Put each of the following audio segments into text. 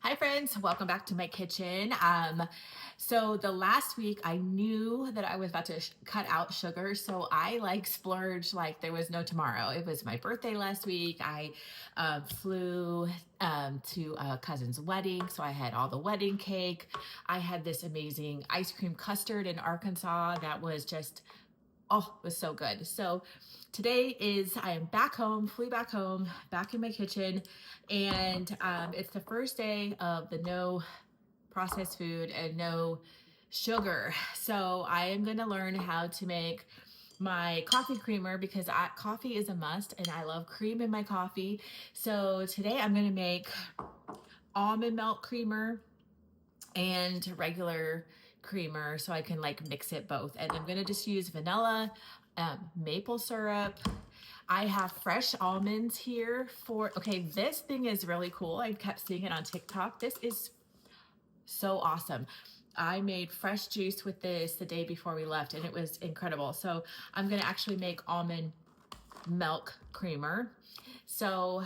Hi friends, welcome back to my kitchen. So the last week I knew that I was about to cut out sugar, so I splurged like there was no tomorrow. It was my birthday last week. I flew to a cousin's wedding, so I had all the wedding cake. I had this amazing ice cream custard in Arkansas that was just oh, it was so good. So today I am back home, flew back home, back in my kitchen, and it's the first day of the no processed food and no sugar. So I am gonna learn how to make my coffee creamer because coffee is a must and I love cream in my coffee. So today I'm gonna make almond milk creamer and regular creamer so I can mix it both. And I'm gonna just use vanilla, maple syrup. I have fresh almonds here okay, this thing is really cool. I kept seeing it on TikTok. This is so awesome. I made fresh juice with this the day before we left and it was incredible. So I'm gonna actually make almond milk creamer. So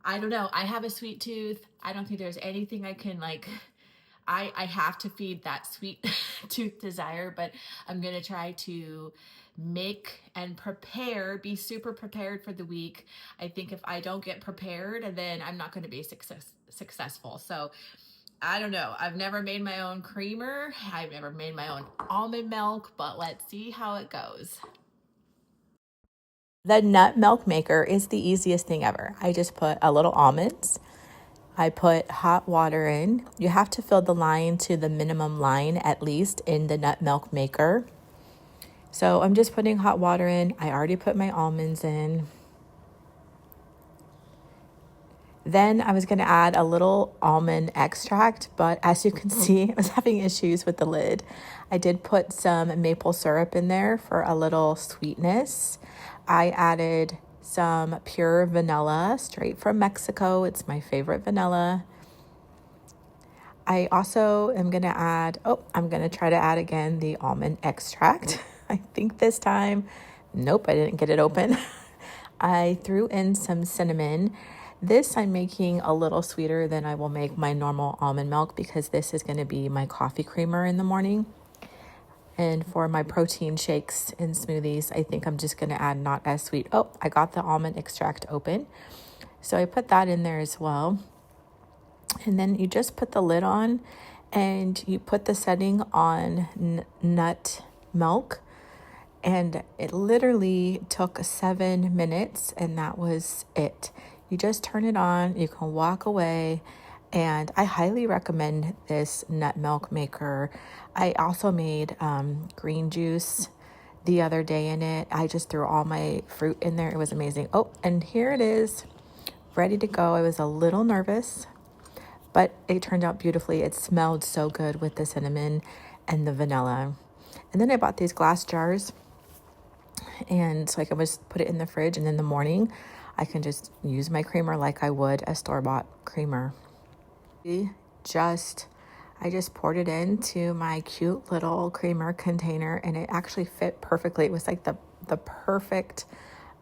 I don't know, I have a sweet tooth. I don't think there's anything I can I have to feed that sweet tooth desire, but I'm gonna try to make and be super prepared for the week. I think if I don't get prepared, then I'm not gonna be successful. So I don't know. I've never made my own creamer. I've never made my own almond milk, but let's see how it goes. The nut milk maker is the easiest thing ever. I just put a little almonds. I put hot water in. You have to fill the line to the minimum line at least in the nut milk maker. So I'm just putting hot water in. I already put my almonds in. Then I was going to add a little almond extract, but as you can see, I was having issues with the lid. I did put some maple syrup in there for a little sweetness. I added some pure vanilla straight from Mexico. It's my favorite vanilla. I also am going to I'm going to try to add again the almond extract. I think this time, nope, I didn't get it open. I threw in some cinnamon. This I'm making a little sweeter than I will make my normal almond milk because this is going to be my coffee creamer in the morning. And for my protein shakes and smoothies, I think I'm just going to add not as sweet. Oh, I got the almond extract open. So I put that in there as well. And then you just put the lid on and you put the setting on nut milk. And it literally took 7 minutes and that was it. You just turn it on, you can walk away, and I highly recommend this nut milk maker. I also made green juice the other day in it. I just threw all my fruit in there. It was amazing. Oh, and here it is, ready to go. I was a little nervous, but it turned out beautifully. It smelled so good with the cinnamon and the vanilla. And then I bought these glass jars, and so I can just put it in the fridge, and in the morning I can just use my creamer like I would a store-bought creamer. I just poured it into my cute little creamer container and it actually fit perfectly. It was like the perfect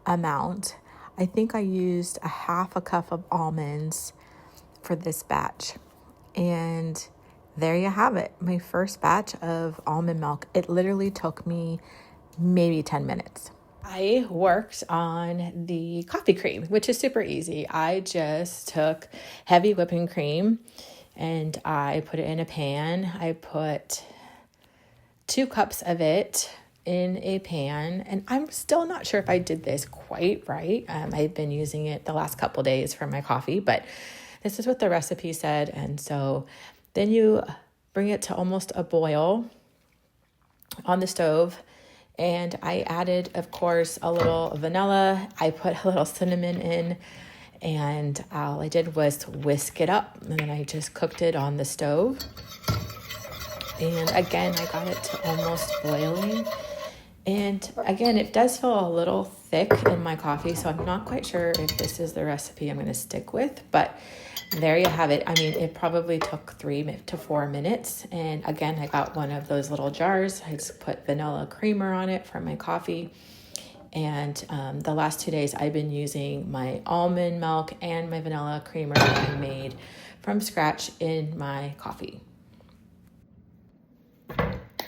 amount. I think I used a half a cup of almonds for this batch. And there you have it. My first batch of almond milk. It literally took me maybe 10 minutes. I worked on the coffee cream, which is super easy. I just took heavy whipping cream and I put it in a pan. I put 2 cups of it in a pan, and I'm still not sure if I did this quite right. I've been using it the last couple days for my coffee, but this is what the recipe said. And so then you bring it to almost a boil on the stove. And I added, of course, a little vanilla. I put a little cinnamon in, and all I did was whisk it up. And then I just cooked it on the stove. And again, I got it to almost boiling. And again, it does feel a little thick in my coffee, so I'm not quite sure if this is the recipe I'm going to stick with, but there you have it. I mean, it probably took 3 to 4 minutes. And again, I got one of those little jars. I just put vanilla creamer on it for my coffee. And the last 2 days I've been using my almond milk and my vanilla creamer that I made from scratch in my coffee.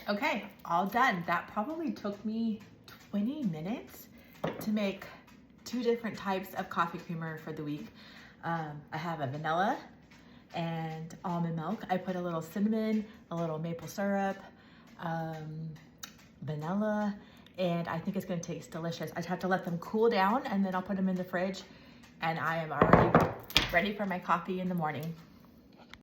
Okay, all done. That probably took me 20 minutes to make 2 different types of coffee creamer for the week. I have a vanilla and almond milk. I put a little cinnamon, a little maple syrup, vanilla, and I think it's gonna taste delicious. I have to let them cool down and then I'll put them in the fridge, and I am already ready for my coffee in the morning.